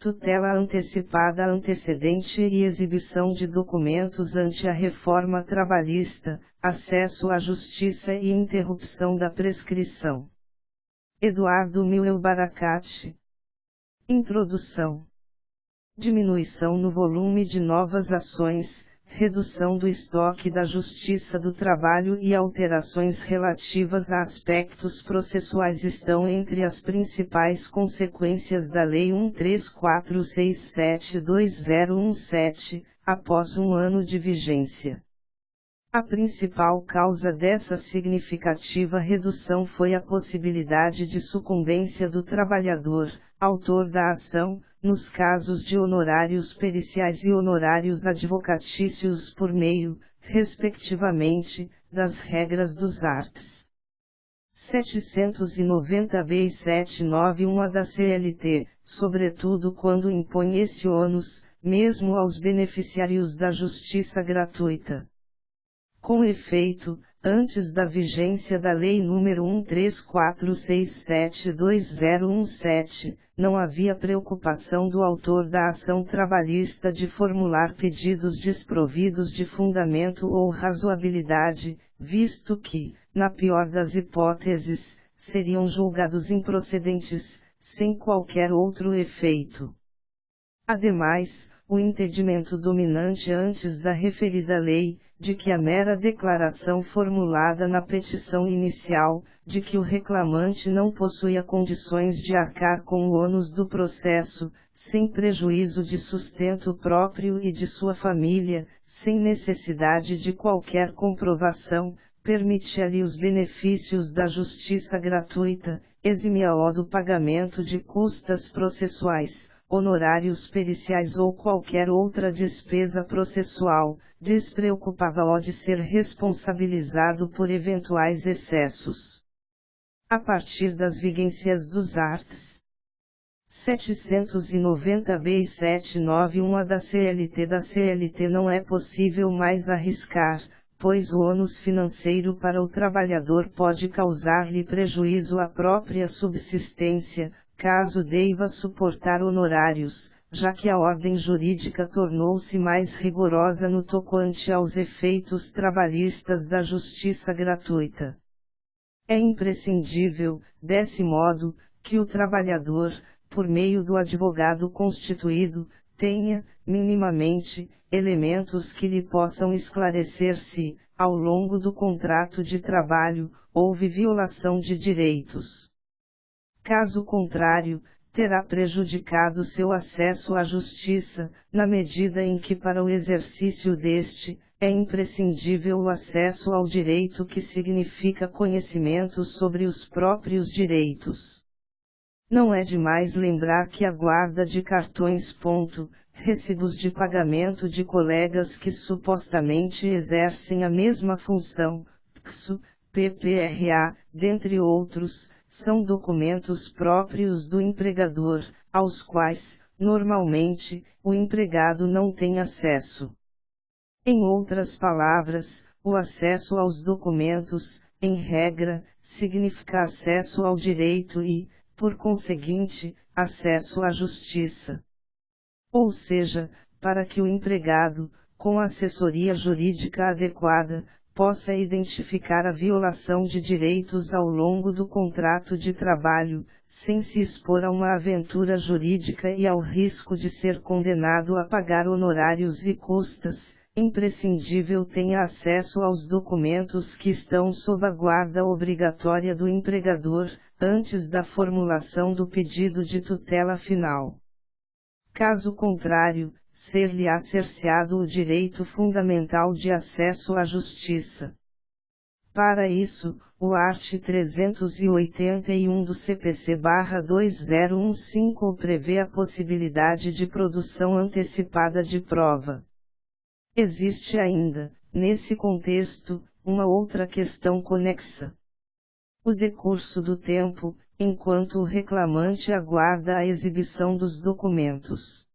tutela antecipada antecedente e exibição de documentos ante a reforma trabalhista, acesso à justiça e interrupção da prescrição. Eduardo Mileu Baracate. Introdução. Diminuição no volume de novas ações, redução do estoque da Justiça do Trabalho e alterações relativas a aspectos processuais estão entre as principais consequências da Lei 13467/2017, após um ano de vigência. A principal causa dessa significativa redução foi a possibilidade de sucumbência do trabalhador, autor da ação, nos casos de honorários periciais e honorários advocatícios por meio, respectivamente, das regras dos arts. 790b e 791-A da CLT, sobretudo quando impõe esse ônus, mesmo aos beneficiários da justiça gratuita. Com efeito, antes da vigência da Lei nº 13467/2017, não havia preocupação do autor da ação trabalhista de formular pedidos desprovidos de fundamento ou razoabilidade, visto que, na pior das hipóteses, seriam julgados improcedentes, sem qualquer outro efeito. Ademais, o entendimento dominante antes da referida lei, de que a mera declaração formulada na petição inicial, de que o reclamante não possuía condições de arcar com o ônus do processo, sem prejuízo de sustento próprio e de sua família, sem necessidade de qualquer comprovação, permitia-lhe os benefícios da justiça gratuita, eximia-o do pagamento de custas processuais, honorários periciais ou qualquer outra despesa processual, despreocupava-o de ser responsabilizado por eventuais excessos. A partir das vigências dos arts. 790b e 791-A da CLT não é possível mais arriscar, pois o ônus financeiro para o trabalhador pode causar-lhe prejuízo à própria subsistência, caso deva suportar honorários, já que a ordem jurídica tornou-se mais rigorosa no tocante aos efeitos trabalhistas da justiça gratuita. É imprescindível, desse modo, que o trabalhador, por meio do advogado constituído, tenha, minimamente, elementos que lhe possam esclarecer se, ao longo do contrato de trabalho, houve violação de direitos. Caso contrário, terá prejudicado seu acesso à justiça, na medida em que para o exercício deste, é imprescindível o acesso ao direito que significa conhecimento sobre os próprios direitos. Não é demais lembrar que a guarda de cartões, recibos de pagamento de colegas que supostamente exercem a mesma função, PCSU, PPRA, dentre outros, são documentos próprios do empregador, aos quais, normalmente, o empregado não tem acesso. Em outras palavras, o acesso aos documentos, em regra, significa acesso ao direito e, por conseguinte, acesso à justiça. Ou seja, para que o empregado, com assessoria jurídica adequada, possa identificar a violação de direitos ao longo do contrato de trabalho, sem se expor a uma aventura jurídica e ao risco de ser condenado a pagar honorários e custas, imprescindível tenha acesso aos documentos que estão sob a guarda obrigatória do empregador, antes da formulação do pedido de tutela final. Caso contrário, ser-lhe-á cerceado o direito fundamental de acesso à justiça. Para isso, o art. 381 do CPC/2015 prevê a possibilidade de produção antecipada de prova. Existe ainda, nesse contexto, uma outra questão conexa. O decurso do tempo, enquanto o reclamante aguarda a exibição dos documentos.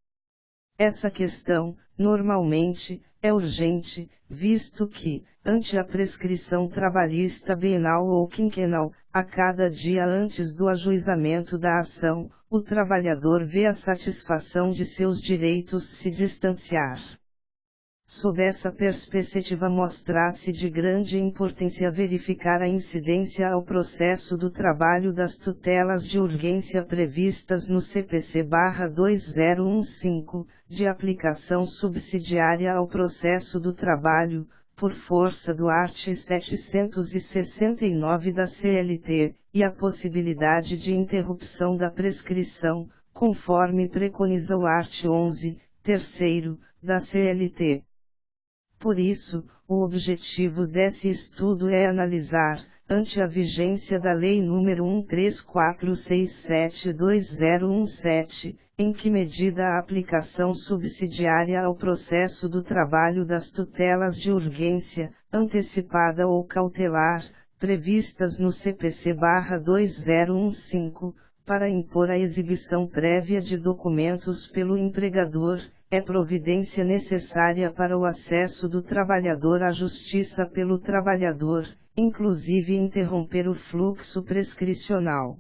Essa questão, normalmente, é urgente, visto que, ante a prescrição trabalhista bienal ou quinquenal, a cada dia antes do ajuizamento da ação, o trabalhador vê a satisfação de seus direitos se distanciar. Sob essa perspectiva, mostra-se de grande importância verificar a incidência ao processo do trabalho das tutelas de urgência previstas no CPC/2015, de aplicação subsidiária ao processo do trabalho, por força do art. 769 da CLT, e a possibilidade de interrupção da prescrição, conforme preconiza o art. 11, terceiro, da CLT. Por isso, o objetivo desse estudo é analisar, ante a vigência da Lei nº 13467/2017, em que medida a aplicação subsidiária ao processo do trabalho das tutelas de urgência, antecipada ou cautelar, previstas no CPC/2015, para impor a exibição prévia de documentos pelo empregador, é providência necessária para o acesso do trabalhador à justiça pelo trabalhador, inclusive interromper o fluxo prescricional.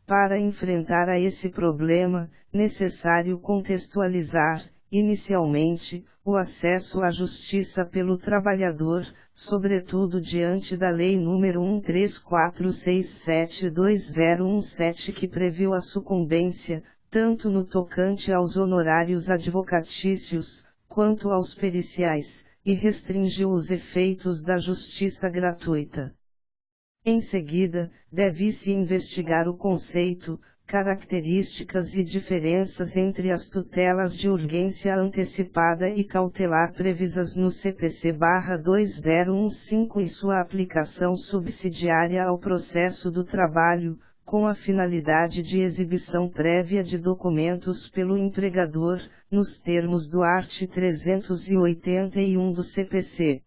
Para enfrentar a esse problema, necessário contextualizar, inicialmente, o acesso à justiça pelo trabalhador, sobretudo diante da Lei nº 13467/2017, que previu a sucumbência, tanto no tocante aos honorários advocatícios, quanto aos periciais, e restringiu os efeitos da justiça gratuita. Em seguida, deve-se investigar o conceito, características e diferenças entre as tutelas de urgência antecipada e cautelar previstas no CPC/2015 e sua aplicação subsidiária ao processo do trabalho, com a finalidade de exibição prévia de documentos pelo empregador, nos termos do art. 381 do CPC.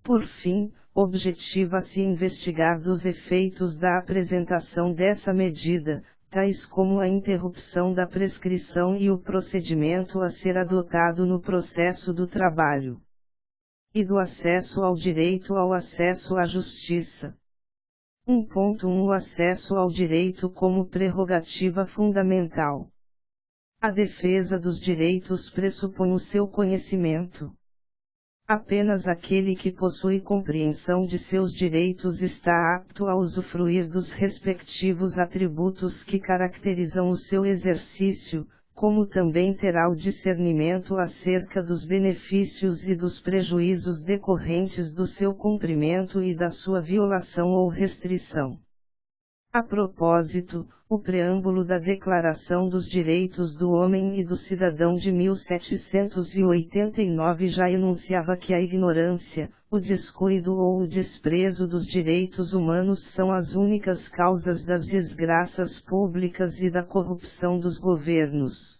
Por fim, objetiva-se investigar dos efeitos da apresentação dessa medida, tais como a interrupção da prescrição e o procedimento a ser adotado no processo do trabalho, e do acesso ao direito ao acesso à justiça. 1.1 O acesso ao direito como prerrogativa fundamental. A defesa dos direitos pressupõe o seu conhecimento. Apenas aquele que possui compreensão de seus direitos está apto a usufruir dos respectivos atributos que caracterizam o seu exercício, como também terá o discernimento acerca dos benefícios e dos prejuízos decorrentes do seu cumprimento e da sua violação ou restrição. A propósito, o preâmbulo da Declaração dos Direitos do Homem e do Cidadão de 1789 já enunciava que a ignorância, o descuido ou o desprezo dos direitos humanos são as únicas causas das desgraças públicas e da corrupção dos governos.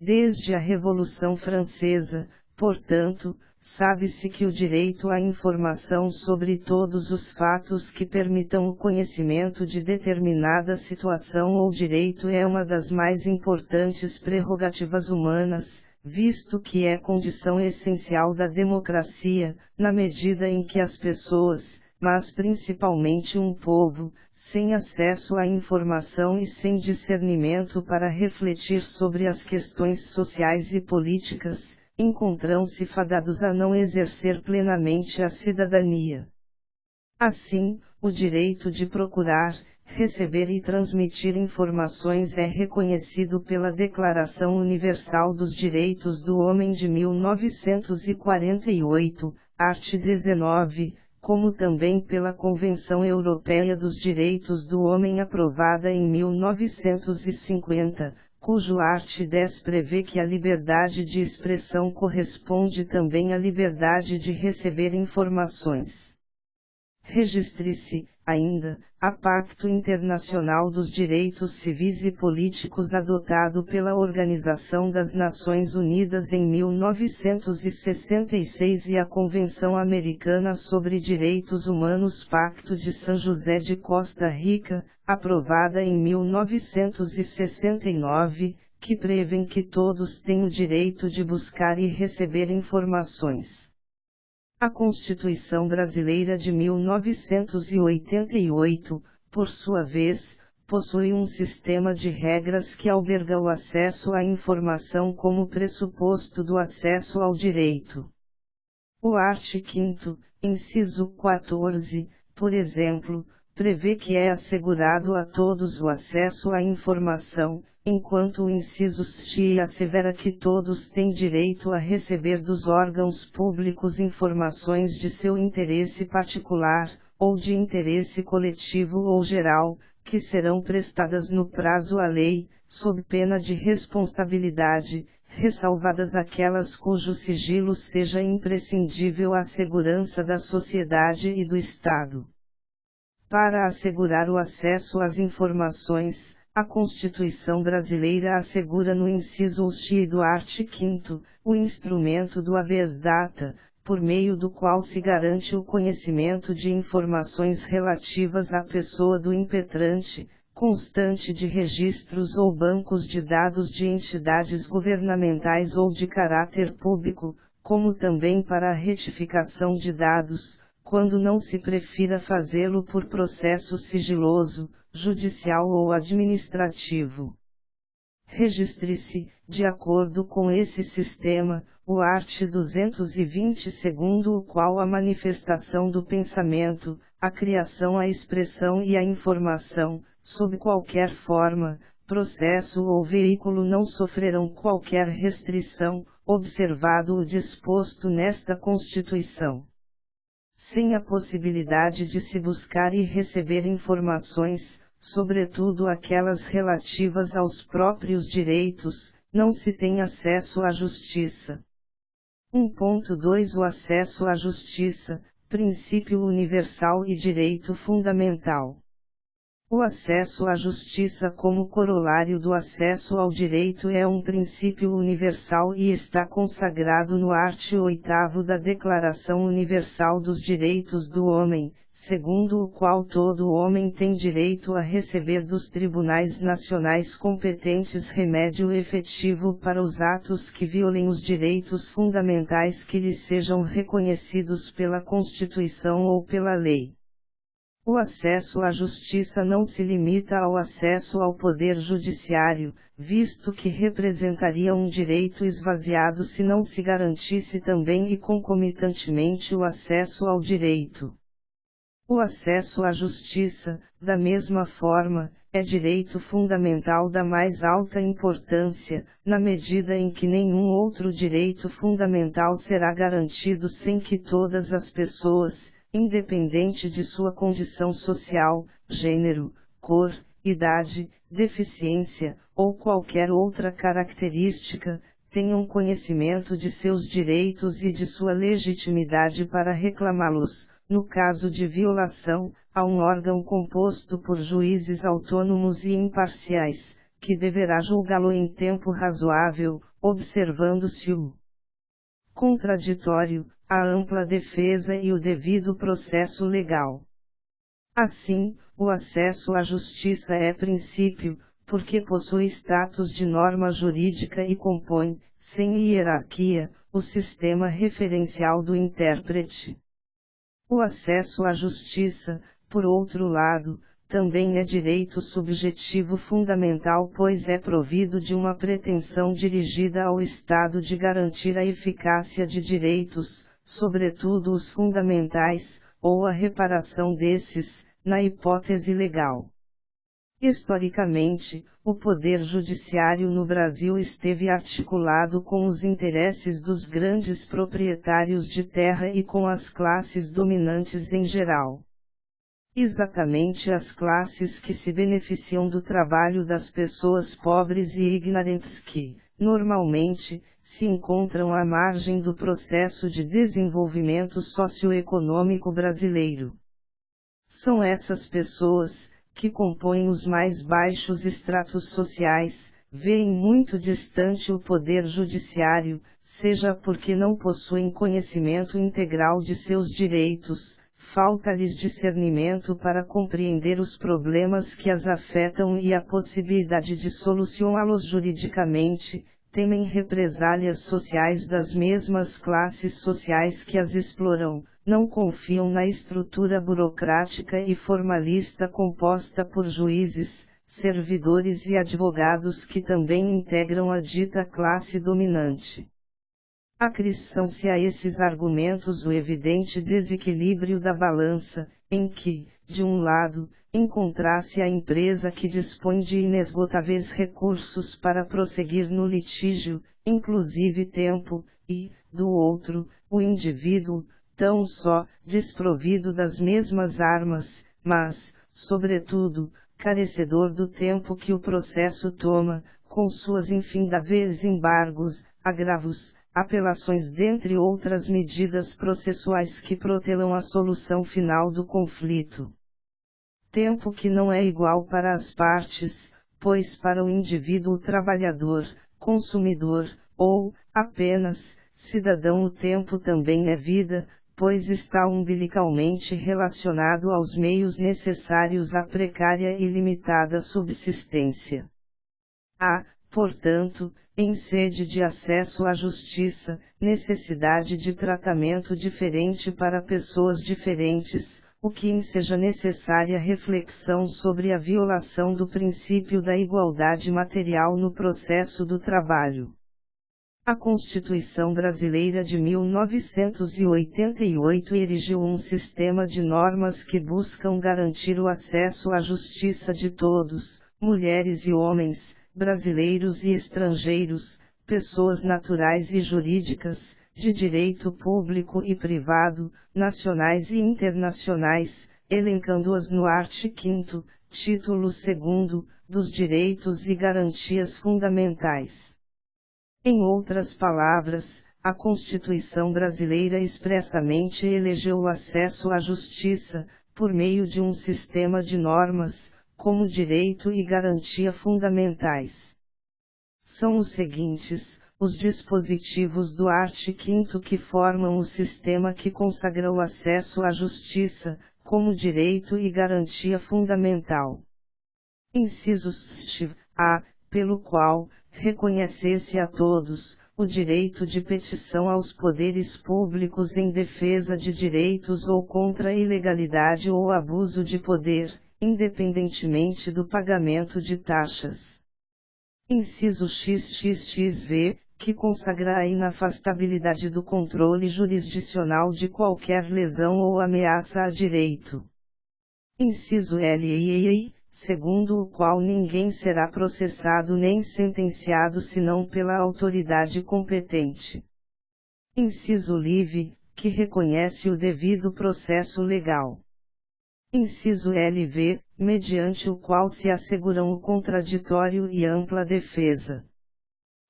Desde a Revolução Francesa, portanto, sabe-se que o direito à informação sobre todos os fatos que permitam o conhecimento de determinada situação ou direito é uma das mais importantes prerrogativas humanas, visto que é condição essencial da democracia, na medida em que as pessoas, mas principalmente um povo, sem acesso à informação e sem discernimento para refletir sobre as questões sociais e políticas, encontram-se fadados a não exercer plenamente a cidadania. Assim, o direito de procurar, receber e transmitir informações é reconhecido pela Declaração Universal dos Direitos do Homem de 1948, art. 19, como também pela Convenção Europeia dos Direitos do Homem aprovada em 1950, cujo art. 10 prevê que a liberdade de expressão corresponde também à liberdade de receber informações. Registre-se, ainda, a Pacto Internacional dos Direitos Civis e Políticos adotado pela Organização das Nações Unidas em 1966 e a Convenção Americana sobre Direitos Humanos Pacto de São José de Costa Rica, aprovada em 1969, que prevêem que todos têm o direito de buscar e receber informações. A Constituição Brasileira de 1988, por sua vez, possui um sistema de regras que alberga o acesso à informação como pressuposto do acesso ao direito. O art. 5º, inciso 14, por exemplo, prevê que é assegurado a todos o acesso à informação, enquanto o inciso 6 assevera que todos têm direito a receber dos órgãos públicos informações de seu interesse particular, ou de interesse coletivo ou geral, que serão prestadas no prazo à lei, sob pena de responsabilidade, ressalvadas aquelas cujo sigilo seja imprescindível à segurança da sociedade e do Estado. Para assegurar o acesso às informações, a Constituição brasileira assegura no inciso X do art. 5º, o instrumento do habeas data, por meio do qual se garante o conhecimento de informações relativas à pessoa do impetrante, constante de registros ou bancos de dados de entidades governamentais ou de caráter público, como também para a retificação de dados, quando não se prefira fazê-lo por processo sigiloso, judicial ou administrativo. Registre-se, de acordo com esse sistema, o art. 220 segundo o qual a manifestação do pensamento, a criação, a expressão e a informação, sob qualquer forma, processo ou veículo não sofrerão qualquer restrição, observado o disposto nesta Constituição. Sem a possibilidade de se buscar e receber informações, sobretudo aquelas relativas aos próprios direitos, não se tem acesso à justiça. 1.2 O acesso à justiça, princípio universal e direito fundamental. O acesso à justiça como corolário do acesso ao direito é um princípio universal e está consagrado no art. 8º da Declaração Universal dos Direitos do Homem, segundo o qual todo homem tem direito a receber dos tribunais nacionais competentes remédio efetivo para os atos que violem os direitos fundamentais que lhe sejam reconhecidos pela Constituição ou pela lei. O acesso à justiça não se limita ao acesso ao poder judiciário, visto que representaria um direito esvaziado se não se garantisse também e concomitantemente o acesso ao direito. O acesso à justiça, da mesma forma, é direito fundamental da mais alta importância, na medida em que nenhum outro direito fundamental será garantido sem que todas as pessoas, independente de sua condição social, gênero, cor, idade, deficiência, ou qualquer outra característica, tenham conhecimento de seus direitos e de sua legitimidade para reclamá-los, no caso de violação, a um órgão composto por juízes autônomos e imparciais, que deverá julgá-lo em tempo razoável, observando-se o contraditório, a ampla defesa e o devido processo legal. Assim, o acesso à justiça é princípio, porque possui status de norma jurídica e compõe, sem hierarquia, o sistema referencial do intérprete. O acesso à justiça, por outro lado, também é direito subjetivo fundamental, pois é provido de uma pretensão dirigida ao Estado de garantir a eficácia de direitos, sobretudo os fundamentais, ou a reparação desses, na hipótese legal. Historicamente, o poder judiciário no Brasil esteve articulado com os interesses dos grandes proprietários de terra e com as classes dominantes em geral. Exatamente as classes que se beneficiam do trabalho das pessoas pobres e ignorantes que, normalmente, se encontram à margem do processo de desenvolvimento socioeconômico brasileiro. São essas pessoas, que compõem os mais baixos estratos sociais, veem muito distante o poder judiciário, seja porque não possuem conhecimento integral de seus direitos, falta-lhes discernimento para compreender os problemas que as afetam e a possibilidade de solucioná-los juridicamente, temem represálias sociais das mesmas classes sociais que as exploram, não confiam na estrutura burocrática e formalista composta por juízes, servidores e advogados que também integram a dita classe dominante. Acresçam-se a esses argumentos o evidente desequilíbrio da balança, em que, de um lado, encontra-se a empresa que dispõe de inesgotáveis recursos para prosseguir no litígio, inclusive tempo, e, do outro, o indivíduo, tão só, desprovido das mesmas armas, mas, sobretudo, carecedor do tempo que o processo toma, com suas infindáveis embargos, agravos, apelações dentre outras medidas processuais que protelam a solução final do conflito. Tempo que não é igual para as partes, pois para o indivíduo trabalhador, consumidor, ou, apenas, cidadão o tempo também é vida, pois está umbilicalmente relacionado aos meios necessários à precária e limitada subsistência. Há, portanto, em sede de acesso à justiça, necessidade de tratamento diferente para pessoas diferentes, o que enseja necessária reflexão sobre a violação do princípio da igualdade material no processo do trabalho. A Constituição Brasileira de 1988 erigiu um sistema de normas que buscam garantir o acesso à justiça de todos, mulheres e homens, brasileiros e estrangeiros, pessoas naturais e jurídicas, de direito público e privado, nacionais e internacionais, elencando-as no artigo 5º, título 2º, dos Direitos e Garantias Fundamentais. Em outras palavras, a Constituição brasileira expressamente elegeu o acesso à justiça, por meio de um sistema de normas, como direito e garantia fundamentais. São os seguintes, os dispositivos do artigo 5º que formam o sistema que consagra o acesso à justiça, como direito e garantia fundamental. Incisos A, pelo qual, reconhecer-se a todos, o direito de petição aos poderes públicos em defesa de direitos ou contra a ilegalidade ou abuso de poder, independentemente do pagamento de taxas. Inciso XXXV, que consagra a inafastabilidade do controle jurisdicional de qualquer lesão ou ameaça a direito. Inciso LII, segundo o qual ninguém será processado nem sentenciado senão pela autoridade competente. Inciso LIV, que reconhece o devido processo legal. Inciso LV, mediante o qual se asseguram o contraditório e ampla defesa.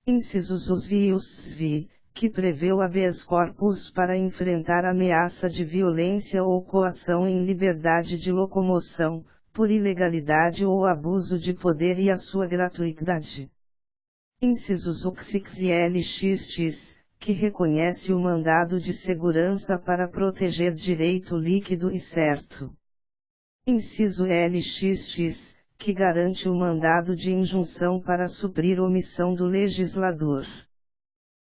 Incisos OSV e OSV, que prevê o habeas corpus para enfrentar ameaça de violência ou coação em liberdade de locomoção, por ilegalidade ou abuso de poder e a sua gratuidade. Incisos UXX e LXX, que reconhece o mandado de segurança para proteger direito líquido e certo. Inciso LXX, que garante o mandado de injunção para suprir omissão do legislador.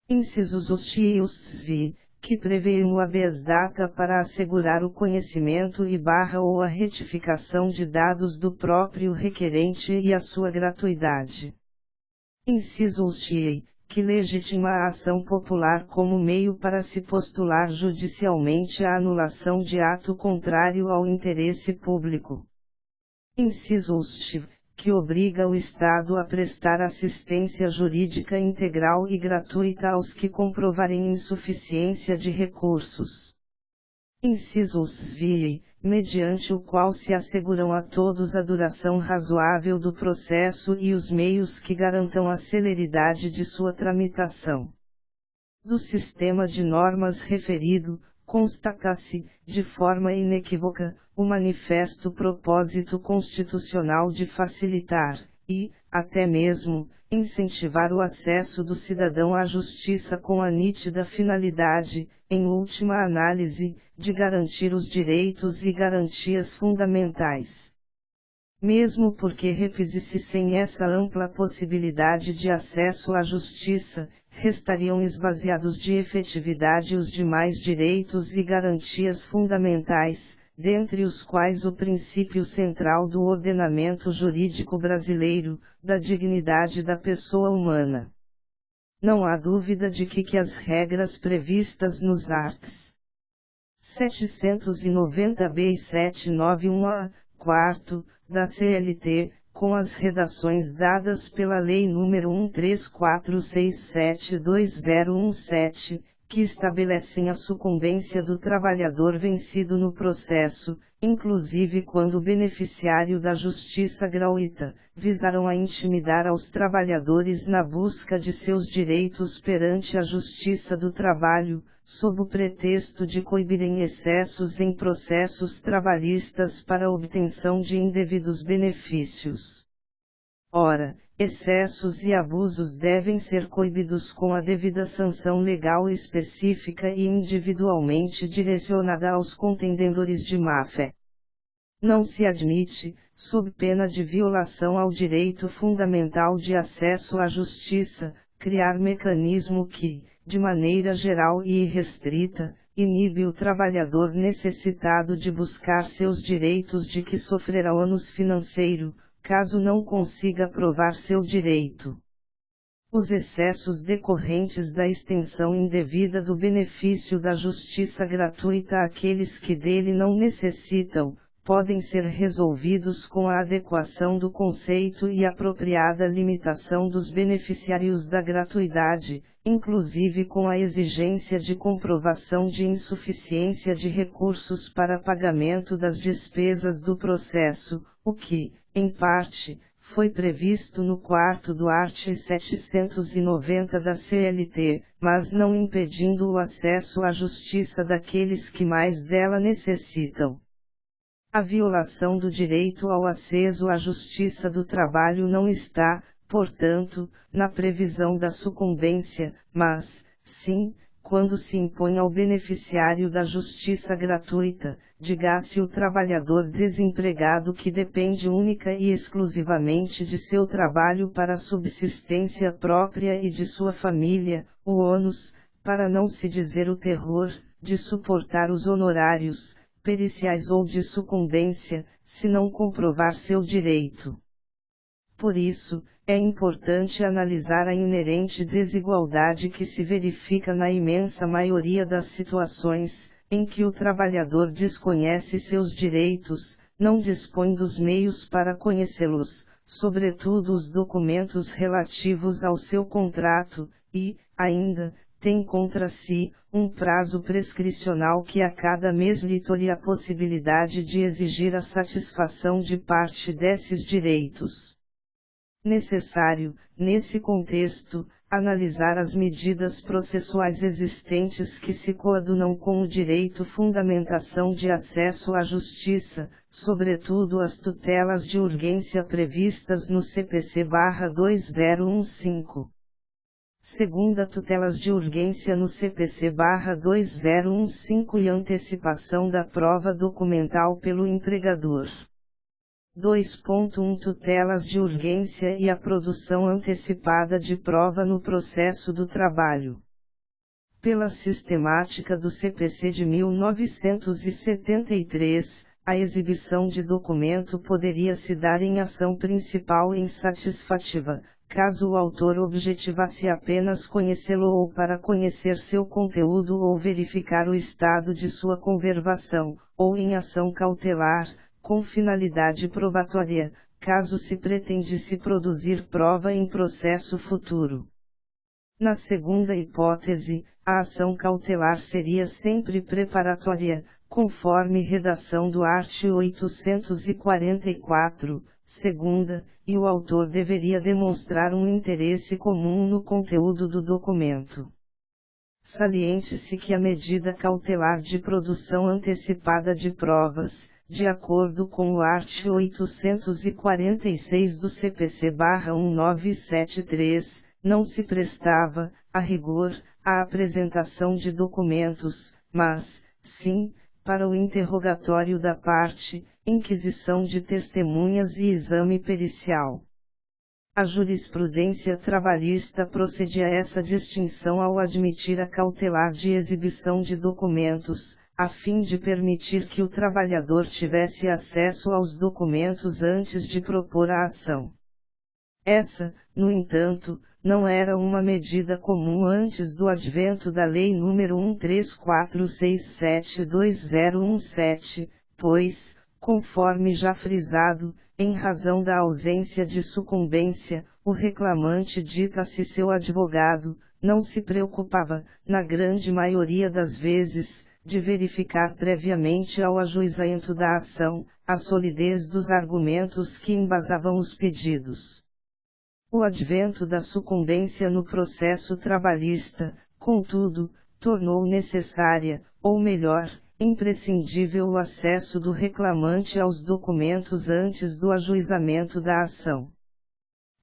Incisos OST e OSV, que prevêem o habeas data para assegurar o conhecimento ou a retificação de dados do próprio requerente e a sua gratuidade. Inciso OST, que legitima a ação popular como meio para se postular judicialmente a anulação de ato contrário ao interesse público. Inciso OST, que obriga o Estado a prestar assistência jurídica integral e gratuita aos que comprovarem insuficiência de recursos. Inciso OSV, mediante o qual se asseguram a todos a duração razoável do processo e os meios que garantam a celeridade de sua tramitação. Do sistema de normas referido, constata-se, de forma inequívoca, o manifesto propósito constitucional de facilitar, e, até mesmo, incentivar o acesso do cidadão à justiça com a nítida finalidade, em última análise, de garantir os direitos e garantias fundamentais. Mesmo porque repise-se sem essa ampla possibilidade de acesso à justiça, restariam esvaziados de efetividade os demais direitos e garantias fundamentais, dentre os quais o princípio central do ordenamento jurídico brasileiro, da dignidade da pessoa humana. Não há dúvida de que as regras previstas nos arts. 790b e 791-A, quarto, da CLT, com as redações dadas pela Lei nº 134672017, que estabelecem a sucumbência do trabalhador vencido no processo, inclusive quando beneficiário da justiça gratuita, visaram a intimidar aos trabalhadores na busca de seus direitos perante a Justiça do Trabalho, sob o pretexto de coibirem excessos em processos trabalhistas para obtenção de indevidos benefícios. Ora, excessos e abusos devem ser coibidos com a devida sanção legal específica e individualmente direcionada aos contendedores de má-fé. Não se admite, sob pena de violação ao direito fundamental de acesso à justiça, criar mecanismo que, de maneira geral e irrestrita, inibe o trabalhador necessitado de buscar seus direitos de que sofrerá ônus financeiro, caso não consiga provar seu direito. Os excessos decorrentes da extensão indevida do benefício da justiça gratuita àqueles que dele não necessitam, podem ser resolvidos com a adequação do conceito e apropriada limitação dos beneficiários da gratuidade, inclusive com a exigência de comprovação de insuficiência de recursos para pagamento das despesas do processo, o que, em parte, foi previsto no quarto do art. 790 da CLT, mas não impedindo o acesso à justiça daqueles que mais dela necessitam. A violação do direito ao acesso à justiça do trabalho não está, portanto, na previsão da sucumbência, mas, sim, quando se impõe ao beneficiário da justiça gratuita, diga-se o trabalhador desempregado que depende única e exclusivamente de seu trabalho para a subsistência própria e de sua família, o ônus, para não se dizer o terror, de suportar os honorários, periciais ou de sucumbência, se não comprovar seu direito. Por isso, é importante analisar a inerente desigualdade que se verifica na imensa maioria das situações, em que o trabalhador desconhece seus direitos, não dispõe dos meios para conhecê-los, sobretudo os documentos relativos ao seu contrato, e, ainda, tem contra si um prazo prescricional que a cada mês lhe tolhe a possibilidade de exigir a satisfação de parte desses direitos. Necessário, nesse contexto, analisar as medidas processuais existentes que se coadunam com o direito fundamentação de acesso à justiça, sobretudo as tutelas de urgência previstas no CPC/2015. Segunda, tutelas de urgência no CPC/2015 e antecipação da prova documental pelo empregador. 2.1 Tutelas de urgência e a produção antecipada de prova no processo do trabalho. Pela sistemática do CPC de 1973, a exibição de documento poderia se dar em ação principal e insatisfativa, caso o autor objetivasse apenas conhecê-lo ou para conhecer seu conteúdo ou verificar o estado de sua conservação, ou em ação cautelar, com finalidade probatória, caso se pretendesse produzir prova em processo futuro. Na segunda hipótese, a ação cautelar seria sempre preparatória, conforme redação do art. 844, segunda, e o autor deveria demonstrar um interesse comum no conteúdo do documento. Saliente-se que a medida cautelar de produção antecipada de provas, de acordo com o art. 846 do CPC/1973, não se prestava, a rigor, à apresentação de documentos, mas, sim, para o interrogatório da parte, inquisição de testemunhas e exame pericial. A jurisprudência trabalhista procede a essa distinção ao admitir a cautelar de exibição de documentos, a fim de permitir que o trabalhador tivesse acesso aos documentos antes de propor a ação. Essa, no entanto, não era uma medida comum antes do advento da Lei nº 13467/2017, pois, conforme já frisado, em razão da ausência de sucumbência, o reclamante, dita-se seu advogado, não se preocupava, na grande maioria das vezes, de verificar previamente ao ajuizamento da ação, a solidez dos argumentos que embasavam os pedidos. O advento da sucumbência no processo trabalhista, contudo, tornou necessária, ou melhor, imprescindível o acesso do reclamante aos documentos antes do ajuizamento da ação.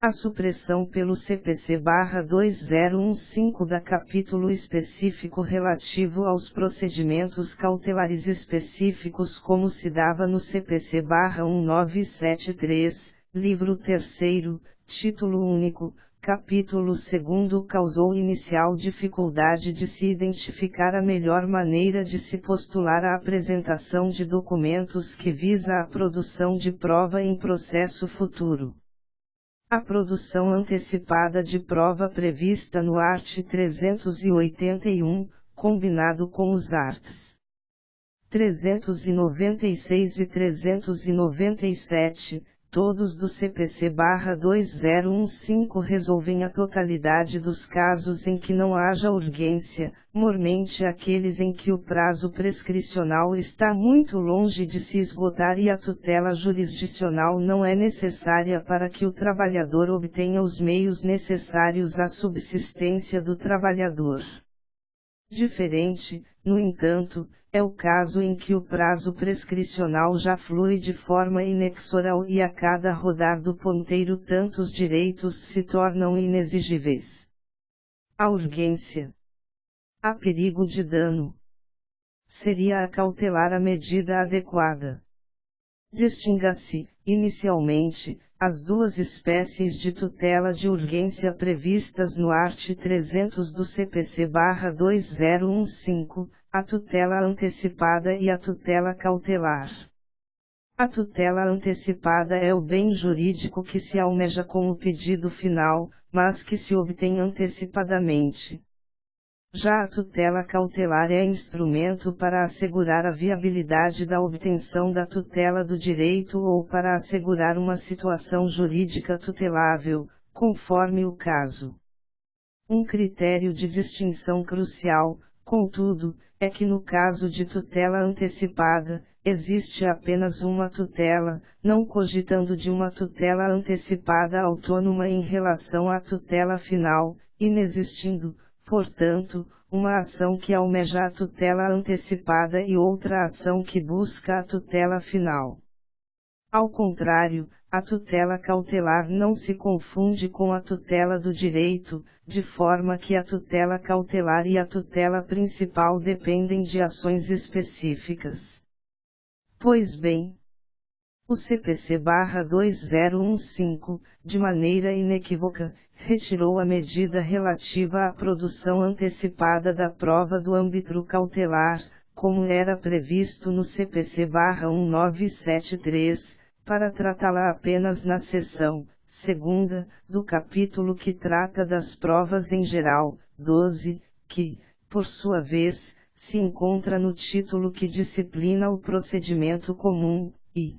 A supressão pelo CPC/2015 da capítulo específico relativo aos procedimentos cautelares específicos como se dava no CPC/1973, livro 3º, título único, capítulo 2º causou inicial dificuldade de se identificar a melhor maneira de se postular a apresentação de documentos que visa a produção de prova em processo futuro. A produção antecipada de prova prevista no art. 381, combinado com os arts. 396 e 397, todos do CPC/2015 resolvem a totalidade dos casos em que não haja urgência, mormente aqueles em que o prazo prescricional está muito longe de se esgotar e a tutela jurisdicional não é necessária para que o trabalhador obtenha os meios necessários à subsistência do trabalhador. Diferente, no entanto, é o caso em que o prazo prescricional já flui de forma inexorável e a cada rodar do ponteiro tantos direitos se tornam inexigíveis. A urgência. Há perigo de dano. Seria acautelar a medida adequada. Distinga-se, inicialmente, as duas espécies de tutela de urgência previstas no art. 300 do CPC/2015, a tutela antecipada e a tutela cautelar. A tutela antecipada é o bem jurídico que se almeja com o pedido final, mas que se obtém antecipadamente. Já a tutela cautelar é instrumento para assegurar a viabilidade da obtenção da tutela do direito ou para assegurar uma situação jurídica tutelável, conforme o caso. Um critério de distinção crucial, contudo, é que no caso de tutela antecipada, existe apenas uma tutela, não cogitando de uma tutela antecipada autônoma em relação à tutela final, inexistindo, portanto, uma ação que almeja a tutela antecipada e outra ação que busca a tutela final. Ao contrário, a tutela cautelar não se confunde com a tutela do direito, de forma que a tutela cautelar e a tutela principal dependem de ações específicas. Pois bem, o CPC/2015, de maneira inequívoca, retirou a medida relativa à produção antecipada da prova do âmbito cautelar, como era previsto no CPC/1973, para tratá-la apenas na seção segunda do capítulo que trata das provas em geral, 12, que, por sua vez, se encontra no título que disciplina o procedimento comum, e,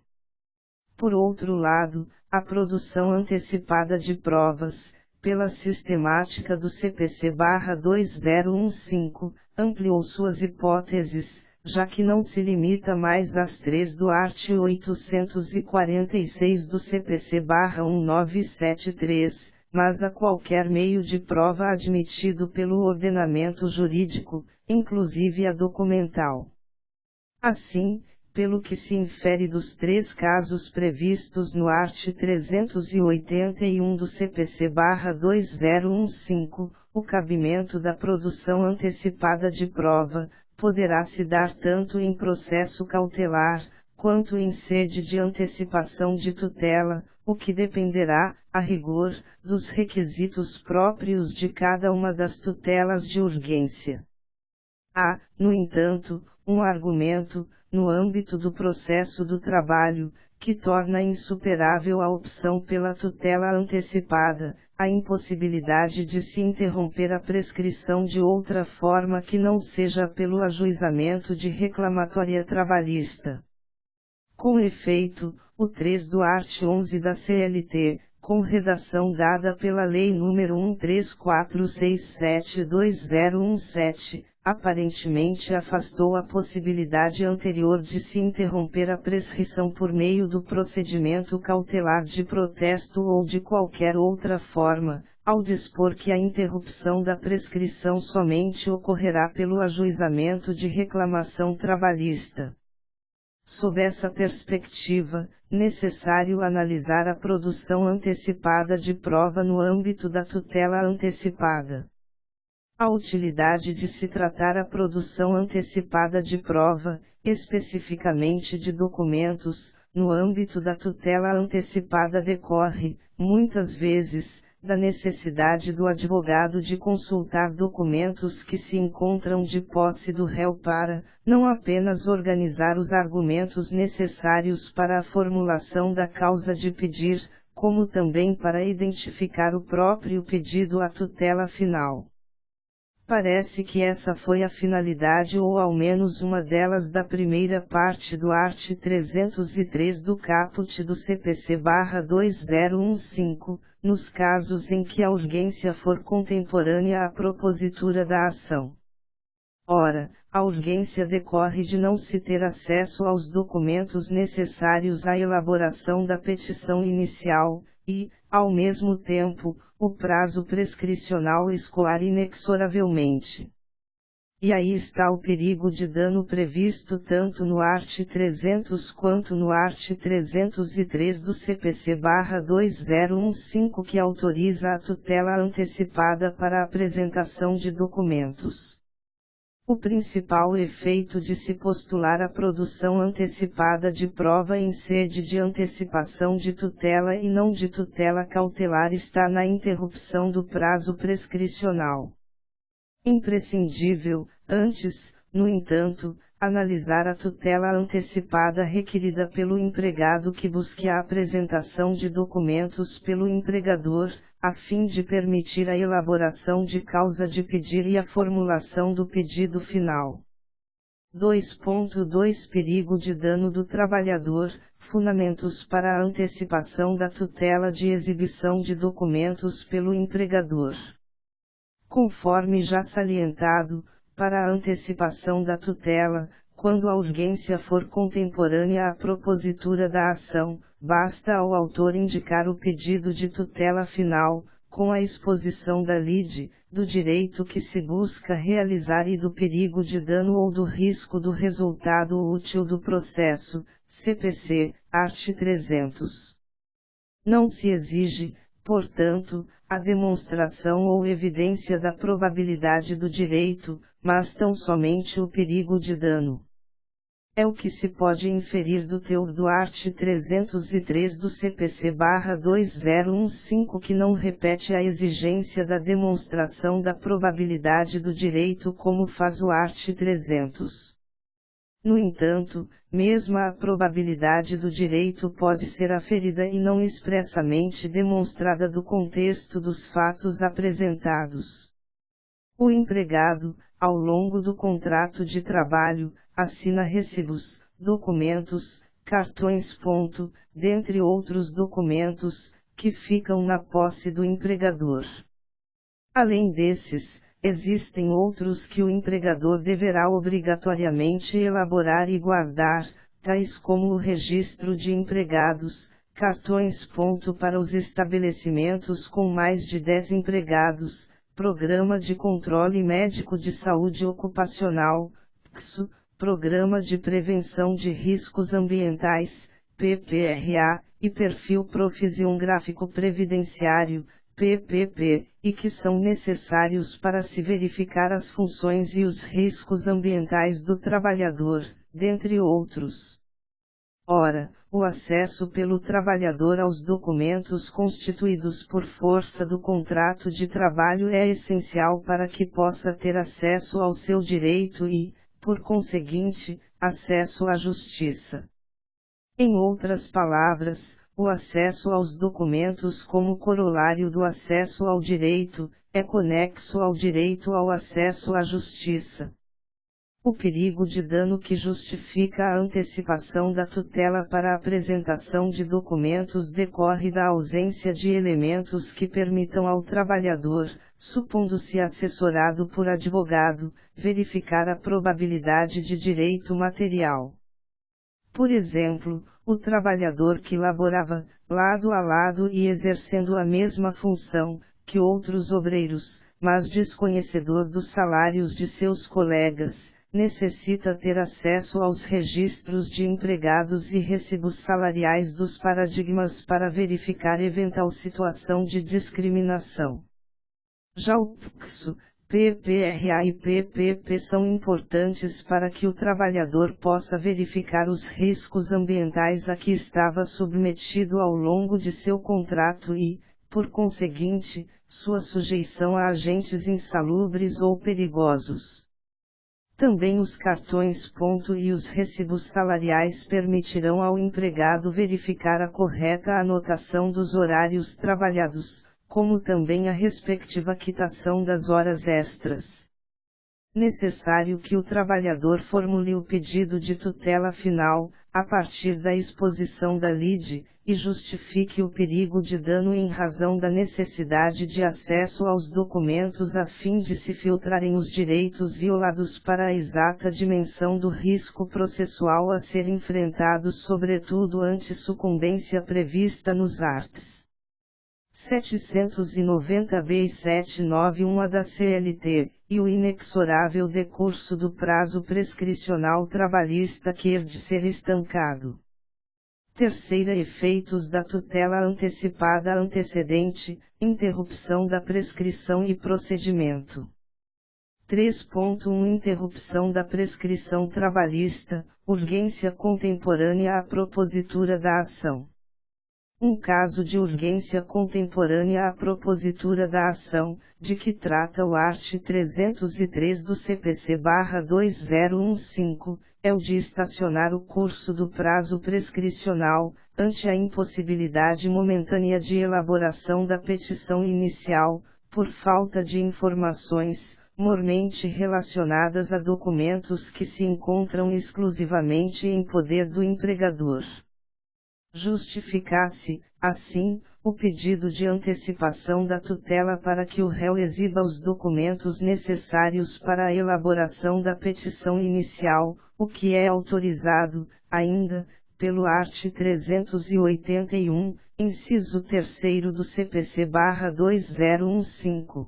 por outro lado, a produção antecipada de provas, pela sistemática do CPC/2015, ampliou suas hipóteses, já que não se limita mais às 3 do art. 846 do CPC/1973, mas a qualquer meio de prova admitido pelo ordenamento jurídico, inclusive a documental. Assim, pelo que se infere dos 3 casos previstos no art. 381 do CPC/2015, o cabimento da produção antecipada de prova, poderá se dar tanto em processo cautelar, quanto em sede de antecipação de tutela, o que dependerá, a rigor, dos requisitos próprios de cada uma das tutelas de urgência. Há, no entanto, um argumento, no âmbito do processo do trabalho, que torna insuperável a opção pela tutela antecipada, a impossibilidade de se interromper a prescrição de outra forma que não seja pelo ajuizamento de reclamatória trabalhista. Com efeito, o 3 do art. 11 da CLT, com redação dada pela Lei nº 134672017, aparentemente afastou a possibilidade anterior de se interromper a prescrição por meio do procedimento cautelar de protesto ou de qualquer outra forma, ao dispor que a interrupção da prescrição somente ocorrerá pelo ajuizamento de reclamação trabalhista. Sob essa perspectiva, necessário analisar a produção antecipada de prova no âmbito da tutela antecipada. A utilidade de se tratar a produção antecipada de prova, especificamente de documentos, no âmbito da tutela antecipada decorre, muitas vezes, da necessidade do advogado de consultar documentos que se encontram de posse do réu para, não apenas organizar os argumentos necessários para a formulação da causa de pedir, como também para identificar o próprio pedido à tutela final. Parece que essa foi a finalidade ou ao menos uma delas da primeira parte do art. 303 do caput do CPC/2015, nos casos em que a urgência for contemporânea à propositura da ação. Ora, a urgência decorre de não se ter acesso aos documentos necessários à elaboração da petição inicial, e, ao mesmo tempo, o prazo prescricional escoar inexoravelmente. E aí está o perigo de dano previsto tanto no art. 300 quanto no art. 303 do CPC/2015 que autoriza a tutela antecipada para a apresentação de documentos. O principal efeito de se postular a produção antecipada de prova em sede de antecipação de tutela e não de tutela cautelar está na interrupção do prazo prescricional. Imprescindível, antes, no entanto, analisar a tutela antecipada requerida pelo empregado que busque a apresentação de documentos pelo empregador, a fim de permitir a elaboração de causa de pedir e a formulação do pedido final. 2.2 Perigo de dano do trabalhador, fundamentos para a antecipação da tutela de exibição de documentos pelo empregador. Conforme já salientado, para a antecipação da tutela, quando a urgência for contemporânea à propositura da ação, basta ao autor indicar o pedido de tutela final, com a exposição da lide, do direito que se busca realizar e do perigo de dano ou do risco do resultado útil do processo, CPC, art. 300. Não se exige, portanto, a demonstração ou evidência da probabilidade do direito, mas tão somente o perigo de dano. É o que se pode inferir do teor do art. 303 do CPC/2015 que não repete a exigência da demonstração da probabilidade do direito como faz o art. 300. No entanto, mesmo a probabilidade do direito pode ser aferida e não expressamente demonstrada do contexto dos fatos apresentados. O empregado, ao longo do contrato de trabalho, assina recibos, documentos, cartões, dentre outros documentos, que ficam na posse do empregador. Além desses, existem outros que o empregador deverá obrigatoriamente elaborar e guardar, tais como o registro de empregados, cartões, para os estabelecimentos com mais de 10 empregados, Programa de Controle Médico de Saúde Ocupacional, PCSO, Programa de Prevenção de Riscos Ambientais, PPRA, e Perfil Profissional Gráfico Previdenciário, PPP, e que são necessários para se verificar as funções e os riscos ambientais do trabalhador, dentre outros. Ora, o acesso pelo trabalhador aos documentos constituídos por força do contrato de trabalho é essencial para que possa ter acesso ao seu direito e, por conseguinte, acesso à justiça. Em outras palavras, o acesso aos documentos como corolário do acesso ao direito, é conexo ao direito ao acesso à justiça. O perigo de dano que justifica a antecipação da tutela para a apresentação de documentos decorre da ausência de elementos que permitam ao trabalhador, supondo-se assessorado por advogado, verificar a probabilidade de direito material. Por exemplo, o trabalhador que laborava, lado a lado e exercendo a mesma função, que outros obreiros, mas desconhecedor dos salários de seus colegas, necessita ter acesso aos registros de empregados e recibos salariais dos paradigmas para verificar eventual situação de discriminação. Já o PCSO, PPRA e PPP são importantes para que o trabalhador possa verificar os riscos ambientais a que estava submetido ao longo de seu contrato e, por conseguinte, sua sujeição a agentes insalubres ou perigosos. Também os cartões ponto e os recibos salariais permitirão ao empregado verificar a correta anotação dos horários trabalhados, como também a respectiva quitação das horas extras. Necessário que o trabalhador formule o pedido de tutela final, a partir da exposição da lide, e justifique o perigo de dano em razão da necessidade de acesso aos documentos a fim de se filtrarem os direitos violados para a exata dimensão do risco processual a ser enfrentado, sobretudo ante sucumbência prevista nos arts. 790b e 791-A da CLT, e o inexorável decurso do prazo prescricional trabalhista que herde ser estancado. Terceira, efeitos da tutela antecipada antecedente, interrupção da prescrição e procedimento. 3.1 Interrupção da prescrição trabalhista, urgência contemporânea à propositura da ação. Um caso de urgência contemporânea à propositura da ação, de que trata o art. 303 do CPC/2015, é o de estacionar o curso do prazo prescricional, ante a impossibilidade momentânea de elaboração da petição inicial, por falta de informações, mormente relacionadas a documentos que se encontram exclusivamente em poder do empregador. Justificasse, assim, o pedido de antecipação da tutela para que o réu exiba os documentos necessários para a elaboração da petição inicial, o que é autorizado, ainda, pelo art. 381, inciso 3º do CPC/2015.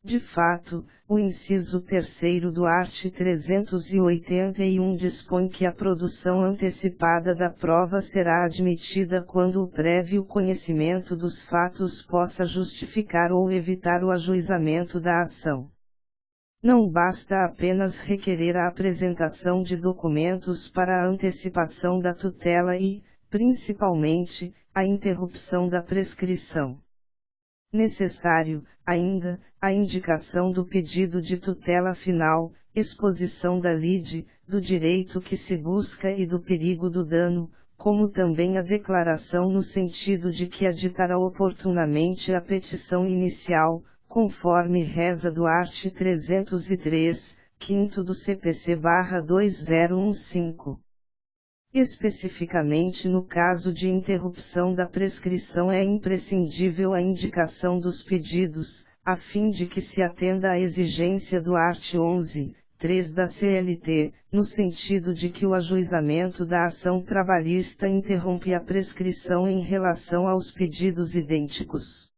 De fato, o inciso 3º do art. 381 dispõe que a produção antecipada da prova será admitida quando o prévio conhecimento dos fatos possa justificar ou evitar o ajuizamento da ação. Não basta apenas requerer a apresentação de documentos para a antecipação da tutela e, principalmente, a interrupção da prescrição. Necessário, ainda, a indicação do pedido de tutela final, exposição da lide, do direito que se busca e do perigo do dano, como também a declaração no sentido de que aditará oportunamente a petição inicial, conforme reza do art. 303, 5º do CPC/2015. Especificamente no caso de interrupção da prescrição é imprescindível a indicação dos pedidos, a fim de que se atenda à exigência do art. 11, 3 da CLT, no sentido de que o ajuizamento da ação trabalhista interrompe a prescrição em relação aos pedidos idênticos.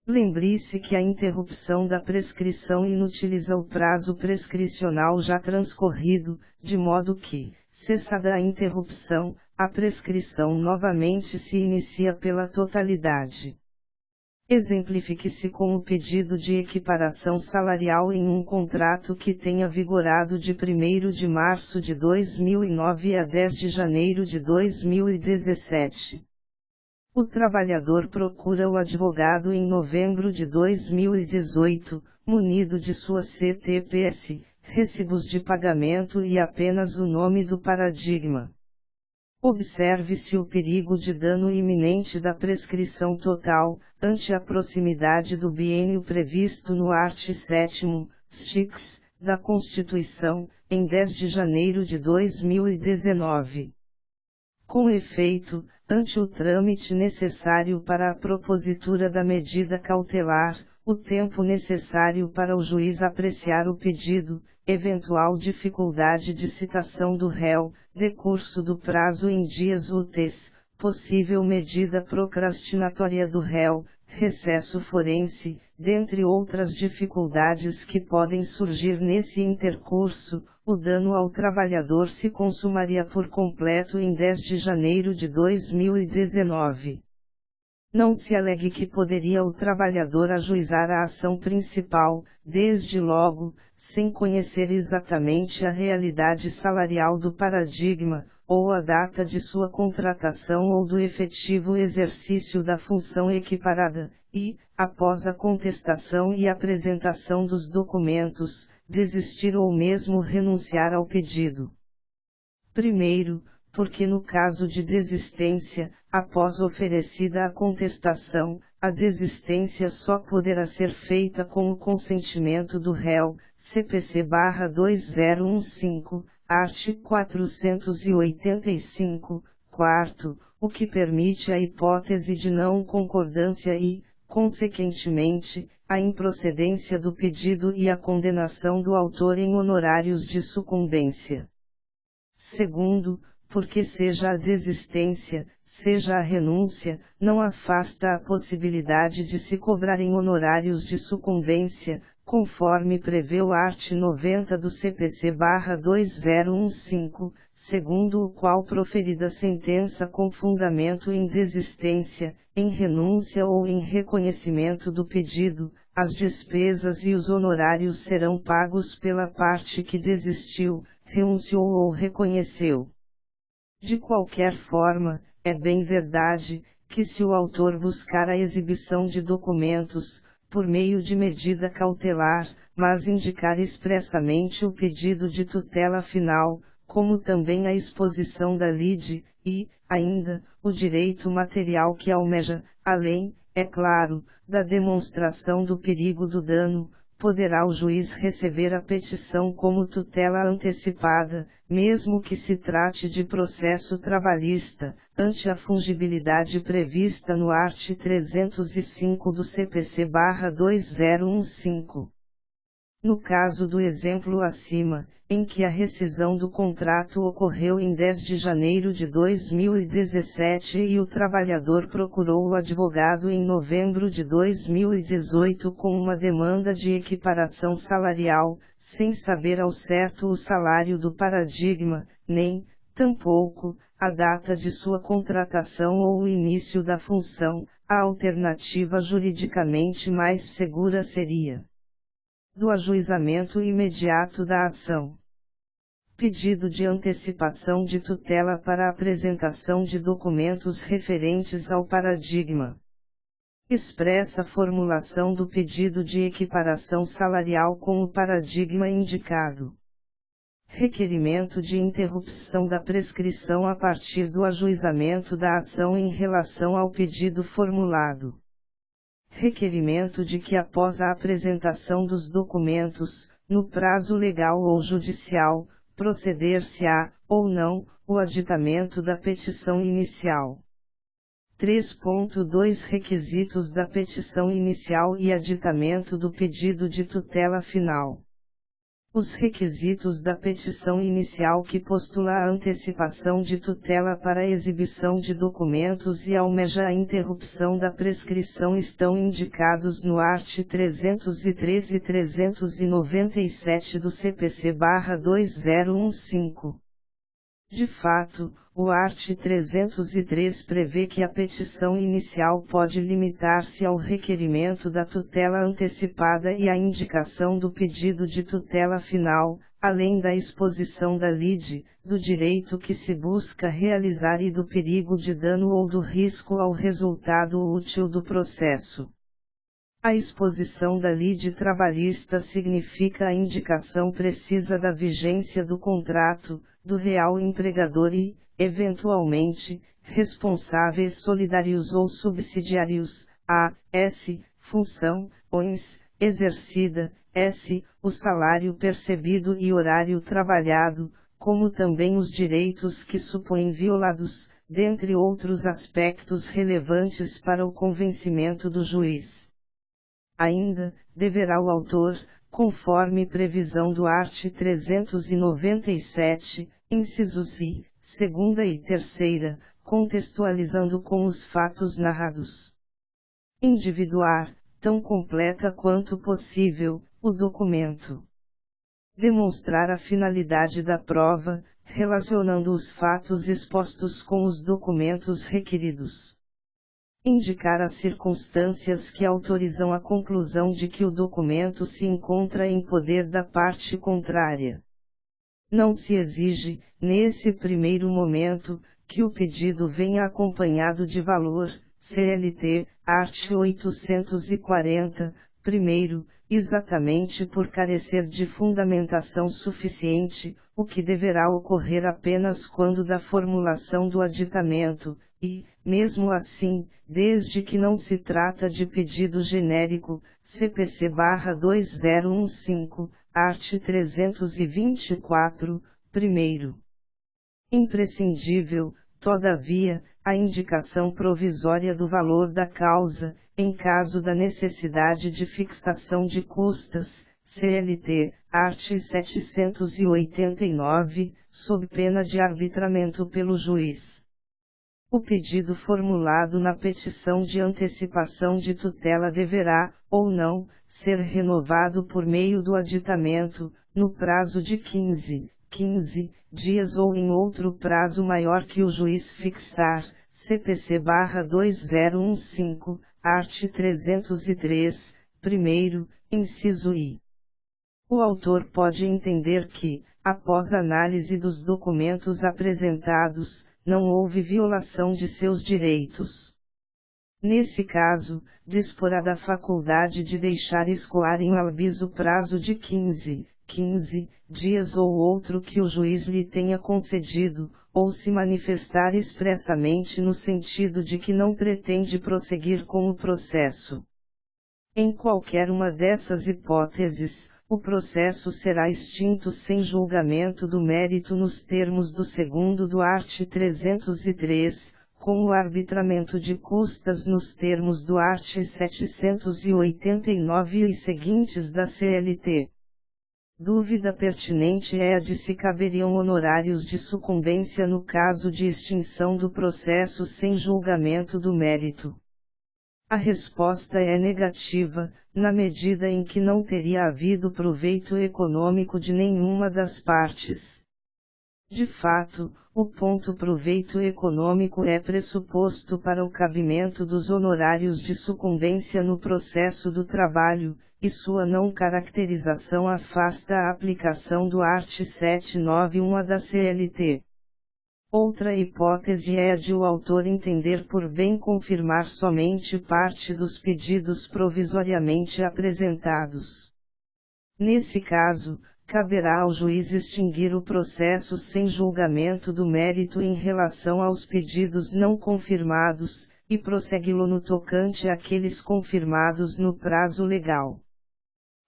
Lembre-se que a interrupção da prescrição inutiliza o prazo prescricional já transcorrido, de modo que, cessada a interrupção, a prescrição novamente se inicia pela totalidade. Exemplifique-se com o pedido de equiparação salarial em um contrato que tenha vigorado de 1º de março de 2009 a 10 de janeiro de 2017. O trabalhador procura o advogado em novembro de 2018, munido de sua CTPS, recibos de pagamento e apenas o nome do paradigma. Observe-se o perigo de dano iminente da prescrição total, ante a proximidade do biênio previsto no art. 7º, STICS, da Constituição, em 10 de janeiro de 2019. Com efeito, ante o trâmite necessário para a propositura da medida cautelar, o tempo necessário para o juiz apreciar o pedido, eventual dificuldade de citação do réu, decurso do prazo em dias úteis, possível medida procrastinatória do réu, recesso forense, dentre outras dificuldades que podem surgir nesse intercurso, o dano ao trabalhador se consumaria por completo em 10 de janeiro de 2019. Não se alegue que poderia o trabalhador ajuizar a ação principal, desde logo, sem conhecer exatamente a realidade salarial do paradigma, ou a data de sua contratação ou do efetivo exercício da função equiparada, e, após a contestação e apresentação dos documentos, desistir ou mesmo renunciar ao pedido. Primeiro, porque no caso de desistência, após oferecida a contestação, a desistência só poderá ser feita com o consentimento do réu, CPC/2015, art. 485, quarto, o que permite a hipótese de não concordância e, consequentemente, a improcedência do pedido e a condenação do autor em honorários de sucumbência. Segundo, porque seja a desistência, seja a renúncia, não afasta a possibilidade de se cobrarem honorários de sucumbência, conforme prevê o art. 90 do CPC/2015, segundo o qual proferida sentença com fundamento em desistência, em renúncia ou em reconhecimento do pedido, as despesas e os honorários serão pagos pela parte que desistiu, renunciou ou reconheceu. De qualquer forma, é bem verdade, que se o autor buscar a exibição de documentos, por meio de medida cautelar, mas indicar expressamente o pedido de tutela final, como também a exposição da lide, e, ainda, o direito material que almeja, além, é claro, da demonstração do perigo do dano, poderá o juiz receber a petição como tutela antecipada, mesmo que se trate de processo trabalhista, ante a fungibilidade prevista no art. 305 do CPC/2015. No caso do exemplo acima, em que a rescisão do contrato ocorreu em 10 de janeiro de 2017 e o trabalhador procurou o advogado em novembro de 2018 com uma demanda de equiparação salarial, sem saber ao certo o salário do paradigma, nem, tampouco, a data de sua contratação ou o início da função, a alternativa juridicamente mais segura seria do ajuizamento imediato da ação. Pedido de antecipação de tutela para apresentação de documentos referentes ao paradigma. Expressa formulação do pedido de equiparação salarial com o paradigma indicado. Requerimento de interrupção da prescrição a partir do ajuizamento da ação em relação ao pedido formulado. Requerimento de que após a apresentação dos documentos, no prazo legal ou judicial, proceder-se-á, ou não, o aditamento da petição inicial. 3.2 Requisitos da petição inicial e aditamento do pedido de tutela final. Os requisitos da petição inicial que postula a antecipação de tutela para a exibição de documentos e almeja a interrupção da prescrição estão indicados no art. 313 e 397 do CPC/2015. De fato, o art. 303 prevê que a petição inicial pode limitar-se ao requerimento da tutela antecipada e à indicação do pedido de tutela final, além da exposição da lide, do direito que se busca realizar e do perigo de dano ou do risco ao resultado útil do processo. A exposição da lide trabalhista significa a indicação precisa da vigência do contrato, do real empregador e, eventualmente, responsáveis solidários ou subsidiários, a, s, função, ons, exercida, s, o salário percebido e horário trabalhado, como também os direitos que supõem violados, dentre outros aspectos relevantes para o convencimento do juiz. Ainda, deverá o autor, conforme previsão do art. 397, incisos I, segunda e terceira, contextualizando com os fatos narrados, individuar, tão completa quanto possível, o documento. Demonstrar a finalidade da prova, relacionando os fatos expostos com os documentos requeridos. Indicar as circunstâncias que autorizam a conclusão de que o documento se encontra em poder da parte contrária. Não se exige, nesse primeiro momento, que o pedido venha acompanhado de valor, CLT, art. 840, primeiro, exatamente por carecer de fundamentação suficiente, o que deverá ocorrer apenas quando da formulação do aditamento, e, mesmo assim, desde que não se trata de pedido genérico, CPC/2015, art. 324, primeiro. Imprescindível, todavia, a indicação provisória do valor da causa, em caso da necessidade de fixação de custas, CLT, art. 789, sob pena de arbitramento pelo juiz. O pedido formulado na petição de antecipação de tutela deverá, ou não, ser renovado por meio do aditamento, no prazo de 15 dias ou em outro prazo maior que o juiz fixar, CPC/2015, art. 303, primeiro, inciso I. O autor pode entender que, após análise dos documentos apresentados, não houve violação de seus direitos. Nesse caso, disporá da faculdade de deixar escoar em albis o prazo de 15 dias ou outro que o juiz lhe tenha concedido, ou se manifestar expressamente no sentido de que não pretende prosseguir com o processo. Em qualquer uma dessas hipóteses, o processo será extinto sem julgamento do mérito nos termos do segundo do art. 303, com o arbitramento de custas nos termos do art. 789 e seguintes da CLT. Dúvida pertinente é a de se caberiam honorários de sucumbência no caso de extinção do processo sem julgamento do mérito. A resposta é negativa, na medida em que não teria havido proveito econômico de nenhuma das partes. De fato, o ponto proveito econômico é pressuposto para o cabimento dos honorários de sucumbência no processo do trabalho, e sua não caracterização afasta a aplicação do art. 791 da CLT. Outra hipótese é a de o autor entender por bem confirmar somente parte dos pedidos provisoriamente apresentados. Nesse caso, caberá ao juiz extinguir o processo sem julgamento do mérito em relação aos pedidos não confirmados, e prossegui-lo no tocante àqueles confirmados no prazo legal.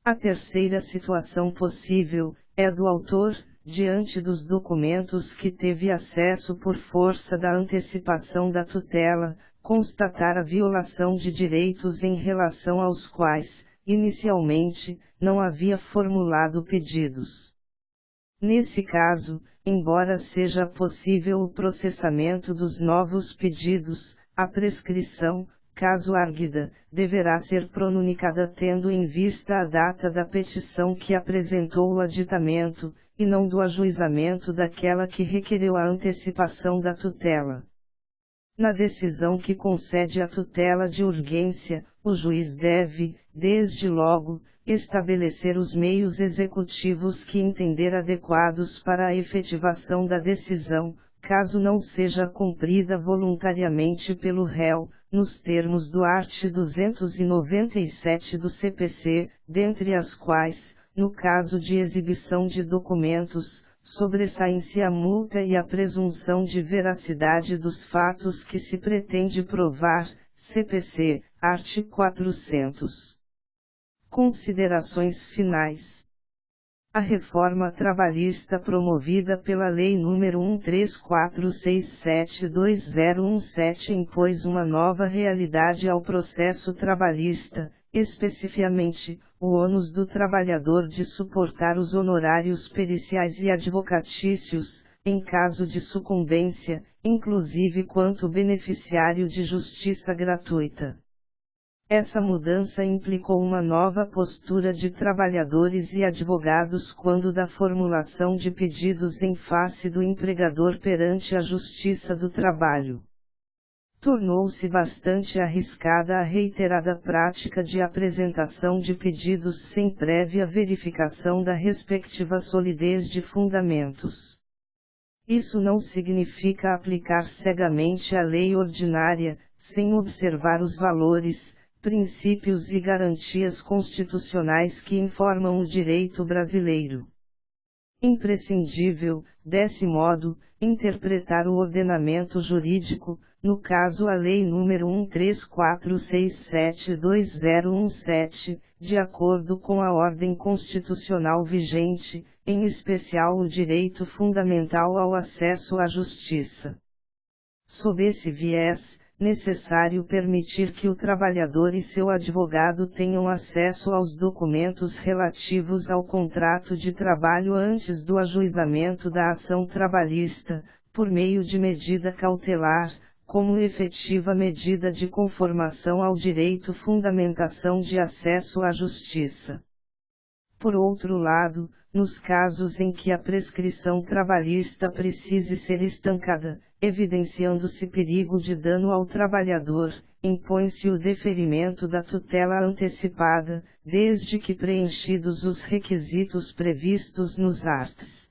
A terceira situação possível, é do autor, diante dos documentos que teve acesso por força da antecipação da tutela, constatar a violação de direitos em relação aos quais, inicialmente, não havia formulado pedidos. Nesse caso, embora seja possível o processamento dos novos pedidos, a prescrição, caso arguida, deverá ser pronunciada tendo em vista a data da petição que apresentou o aditamento, e não do ajuizamento daquela que requereu a antecipação da tutela. Na decisão que concede a tutela de urgência, o juiz deve, desde logo, estabelecer os meios executivos que entender adequados para a efetivação da decisão, caso não seja cumprida voluntariamente pelo réu, nos termos do art. 297 do CPC, dentre as quais, no caso de exibição de documentos, sobressaem-se a multa e a presunção de veracidade dos fatos que se pretende provar, CPC, art. 400. Considerações finais. A reforma trabalhista promovida pela Lei nº 13467/2017 impôs uma nova realidade ao processo trabalhista, especificamente, o ônus do trabalhador de suportar os honorários periciais e advocatícios, em caso de sucumbência, inclusive quanto beneficiário de justiça gratuita. Essa mudança implicou uma nova postura de trabalhadores e advogados quando da formulação de pedidos em face do empregador perante a Justiça do Trabalho. Tornou-se bastante arriscada a reiterada prática de apresentação de pedidos sem prévia verificação da respectiva solidez de fundamentos. Isso não significa aplicar cegamente a lei ordinária, sem observar os valores, princípios e garantias constitucionais que informam o direito brasileiro. Imprescindível, desse modo, interpretar o ordenamento jurídico, no caso a Lei nº 13467/2017, de acordo com a ordem constitucional vigente, em especial o direito fundamental ao acesso à justiça. Sob esse viés, necessário permitir que o trabalhador e seu advogado tenham acesso aos documentos relativos ao contrato de trabalho antes do ajuizamento da ação trabalhista, por meio de medida cautelar, como efetiva medida de conformação ao direito fundamentação de acesso à justiça. Por outro lado, nos casos em que a prescrição trabalhista precise ser estancada, evidenciando-se perigo de dano ao trabalhador, impõe-se o deferimento da tutela antecipada, desde que preenchidos os requisitos previstos nos arts.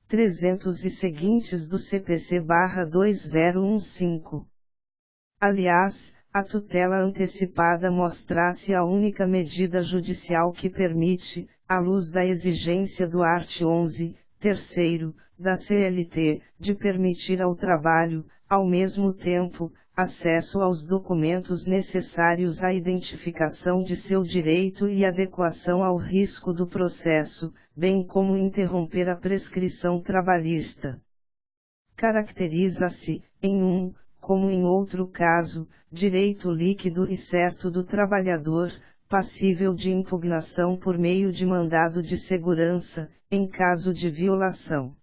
300 e seguintes do CPC/2015. Aliás, a tutela antecipada mostra-se a única medida judicial que permite, à luz da exigência do art. 11, terceiro, da CLT, de permitir ao trabalho, ao mesmo tempo, acesso aos documentos necessários à identificação de seu direito e adequação ao risco do processo, bem como interromper a prescrição trabalhista. Caracteriza-se, em um, como em outro caso, direito líquido e certo do trabalhador, passível de impugnação por meio de mandado de segurança, em caso de violação.